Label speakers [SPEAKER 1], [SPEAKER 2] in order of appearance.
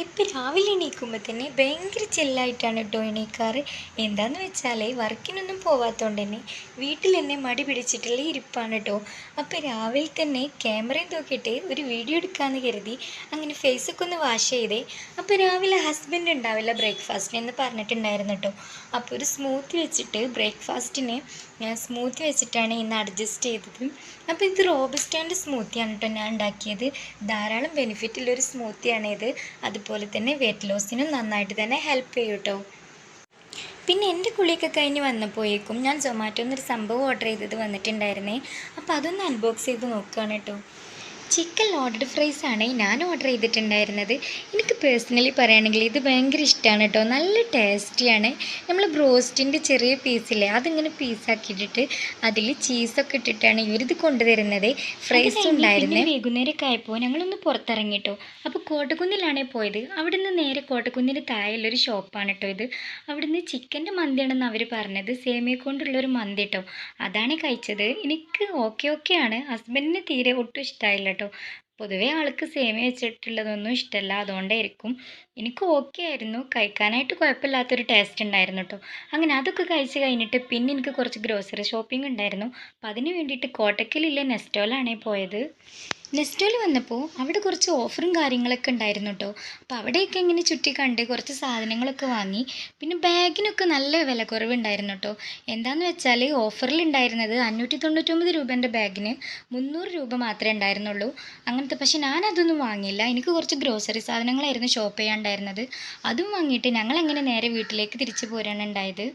[SPEAKER 1] ഇപ്പം രാവിലെ എണീക്കുമ്പോൾ തന്നെ ഭയങ്കര ചില്ലായിട്ടാണ് കേട്ടോ എണീക്കാറ്. എന്താണെന്ന് വെച്ചാൽ വർക്കിനൊന്നും പോവാത്തതുകൊണ്ട് തന്നെ വീട്ടിൽ തന്നെ മടി പിടിച്ചിട്ടുള്ള ഇരിപ്പാണ് കേട്ടോ. അപ്പോൾ രാവിലെ തന്നെ ക്യാമറയും തൂക്കിയിട്ട് ഒരു വീഡിയോ എടുക്കാമെന്ന് കരുതി അങ്ങനെ ഫേസൊക്കെ ഒന്ന് വാഷ് ചെയ്തേ. അപ്പോൾ രാവിലെ ഹസ്ബൻഡ് ഉണ്ടാവില്ല ബ്രേക്ക്ഫാസ്റ്റിന് എന്ന് പറഞ്ഞിട്ടുണ്ടായിരുന്നു കേട്ടോ. അപ്പോൾ ഒരു സ്മൂത്തി വെച്ചിട്ട് ബ്രേക്ക്ഫാസ്റ്റിന് ഞാൻ സ്മൂത്തി വെച്ചിട്ടാണ് ഇന്ന് അഡ്ജസ്റ്റ് ചെയ്തത്. അപ്പോൾ ഇത് റോബസ്റ്റാൻ്റെ സ്മൂത്തിയാണ് കേട്ടോ ഞാൻ ഉണ്ടാക്കിയത്. ധാരാളം ബെനിഫിറ്റുള്ളൊരു സ്മൂത്തിയാണ് ഇത്. അതുപോലെ തന്നെ വെയിറ്റ് ലോസിനും നന്നായിട്ട് തന്നെ ഹെൽപ്പ് ചെയ്യും കേട്ടോ. പിന്നെ എൻ്റെ കുളിയൊക്കെ കഴിഞ്ഞ് വന്നപ്പോഴേക്കും ഞാൻ സൊമാറ്റോയിൽ നിന്നൊരു സംഭവം ഓർഡർ ചെയ്തത് വന്നിട്ടുണ്ടായിരുന്നേ. അപ്പോൾ അതൊന്ന് അൺബോക്സ് ചെയ്ത് നോക്കുകയാണ് കേട്ടോ. ചിക്കൻ ലോഡഡ് ഫ്രൈസ് ആണ് ഞാൻ ഓർഡർ ചെയ്തിട്ടുണ്ടായിരുന്നത്. എനിക്ക് പേഴ്സണലി പറയുകയാണെങ്കിൽ ഇത് ഭയങ്കര ഇഷ്ടമാണ് കേട്ടോ. നല്ല ടേസ്റ്റിയാണ്. നമ്മൾ ബ്രോസ്റ്റിൻ്റെ ചെറിയ പീസില്ലേ അതിങ്ങനെ പീസാക്കിയിട്ടിട്ട് അതിൽ ചീസൊക്കെ ഇട്ടിട്ടാണ് ഇവരിത് കൊണ്ടുതരുന്നത്. ഫ്രൈസും ഉണ്ടായിരുന്നത്. വൈകുന്നേരമൊക്കെ ആയപ്പോൾ ഞങ്ങളൊന്ന് പുറത്തിറങ്ങി കേട്ടോ. അപ്പോൾ കോട്ടക്കുന്നിലാണേ പോയത്. അവിടെ നിന്ന് നേരെ കോട്ടക്കുന്നിന് താഴെയുള്ളൊരു ഷോപ്പാണ് കേട്ടോ ഇത്. അവിടുന്ന് ചിക്കൻ്റെ മന്തിയാണെന്ന് അവർ പറഞ്ഞത്. സേമിയ കൊണ്ടുള്ളൊരു മന്തി കേട്ടോ. അതാണ് കഴിച്ചത്. എനിക്ക് ഓക്കെ ആണ്. ഹസ്ബൻഡിന് തീരെ ഒട്ടും ഇഷ്ടമായില്ല കേട്ടോ. പൊതുവേ ആൾക്ക് സേമിയ വെച്ചിട്ടുള്ളതൊന്നും ഇഷ്ടമല്ല, അതുകൊണ്ടായിരിക്കും. എനിക്ക് ഓക്കെ ആയിരുന്നു, കഴിക്കാനായിട്ട് കുഴപ്പമില്ലാത്തൊരു ടേസ്റ്റ് ഉണ്ടായിരുന്നു കേട്ടോ. അങ്ങനെ അതൊക്കെ കഴിച്ച് കഴിഞ്ഞിട്ട് പിന്നെ എനിക്ക് കുറച്ച് ഗ്രോസറി ഷോപ്പിംഗ് ഉണ്ടായിരുന്നു. അപ്പോൾ അതിന് വേണ്ടിയിട്ട് കോട്ടക്കലിലെ നെസ്റ്റോലാണേ പോയത്. നെസ്റ്റോയിൽ വന്നപ്പോൾ അവിടെ കുറച്ച് ഓഫറും കാര്യങ്ങളൊക്കെ ഉണ്ടായിരുന്നു കേട്ടോ. അപ്പോൾ അവിടെയൊക്കെ ഇങ്ങനെ ചുറ്റി കണ്ട് കുറച്ച് സാധനങ്ങളൊക്കെ വാങ്ങി. പിന്നെ ബാഗിനൊക്കെ നല്ല വില കുറവുണ്ടായിരുന്നു കേട്ടോ. എന്താണെന്ന് വെച്ചാൽ ഓഫറിലുണ്ടായിരുന്നത് 599 രൂപേൻ്റെ ബാഗിന് 300 രൂപ മാത്രമേ ഉണ്ടായിരുന്നുള്ളൂ. അങ്ങനത്തെ പക്ഷെ ഞാനതൊന്നും വാങ്ങിയില്ല. എനിക്ക് കുറച്ച് ഗ്രോസറി സാധനങ്ങളായിരുന്നു ഷോപ്പ് ചെയ്യാനുണ്ടായിരുന്നത്. അതും വാങ്ങിയിട്ട് ഞങ്ങൾ അങ്ങനെ നേരെ വീട്ടിലേക്ക് തിരിച്ചു പോരാണ് ഉണ്ടായത്.